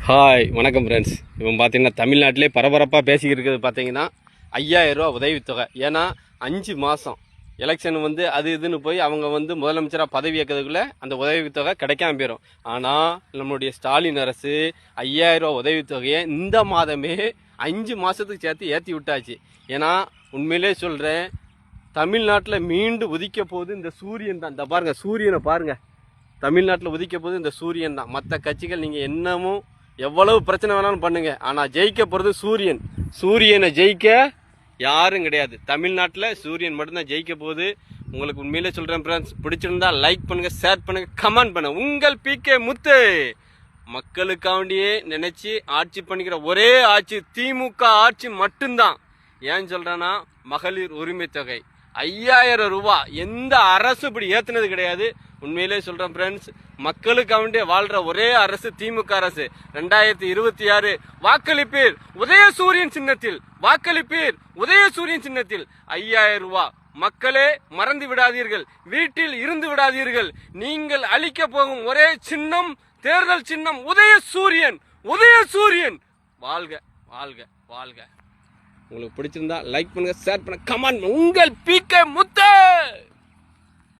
Hi வணக்கம் friends. இவன் பார்த்தீங்கன்னா தமிழ்நாட்டிலே பரபரப்பாக பேசிக்கிட்டு இருக்கிறது பார்த்தீங்கன்னா 5000 ரூபா உதவித்தொகை. ஏன்னா 5 மாதம் எலெக்ஷன் அது இதுன்னு போய் அவங்க முதலமைச்சராக பதவி ஏற்கிறதுக்குள்ளே அந்த உதவித்தொகை கிடைக்காம போயிடும். ஆனால் நம்மளுடைய ஸ்டாலின் அரசு 5000 ரூபா உதவித்தொகையை இந்த மாதமே 5 மாதத்துக்கு சேர்த்து ஏற்றி விட்டாச்சு. ஏன்னா உண்மையிலே சொல்கிறேன், தமிழ்நாட்டில் மீண்டும் உதிக்க போகுது இந்த சூரியன் தான். இந்த பாருங்கள், சூரியனை பாருங்கள், தமிழ்நாட்டில் உதிக்க போகுது இந்த சூரியன் தான். மற்ற கட்சிகள் நீங்கள் என்னமோ எவ்வளவு பிரச்சனை வேணாலும் பண்ணுங்க, ஆனால் ஜெயிக்க போகிறது சூரியன். சூரியனை ஜெயிக்க யாரும் கிடையாது. தமிழ்நாட்டில் சூரியன் மட்டும்தான் ஜெயிக்க போகுது. உங்களுக்கு உண்மையிலே சொல்கிறேன் ஃப்ரெண்ட்ஸ், பிடிச்சிருந்தா லைக் பண்ணுங்க, ஷேர் பண்ணுங்க, கமெண்ட் பண்ணுங்க. உங்கள் PK முத்து. மக்களுக்காண்டியே நினைச்சு ஆட்சி பண்ணிக்கிற ஒரே ஆட்சி திமுக ஆட்சி மட்டும்தான். ஏன்னு சொல்றேன்னா, மகளிர் உரிமை தொகை 5000 ரூபா எந்த அரசு இப்படி ஏத்துனது கிடையாது. உண்மையிலே சொல்றேன் ஃப்ரெண்ட்ஸ், மக்களுக்காக வாழ்ற ஒரே அரசு திமுக அரசு. 2026 வாக்களிப்பீர் உதயசூரியன் சின்னத்தில், வாக்களிப்பீர் உதயசூரியன் சின்னத்தில் 5000 ரூபா. மக்களே மறந்து விடாதீர்கள், வீட்டில் இருந்து விடாதீர்கள். நீங்கள் அளிக்க போகும் ஒரே சின்னம், தேர்தல் சின்னம் உதயசூரியன். உதயசூரியன் வாழ்க வாழ்க வாழ்க. உங்களுக்கு பிடிச்சிருந்தா லைக் பண்ணுங்க, ஷேர் பண்ணுங்க, கமெண்ட். உங்கள் PK முத்து.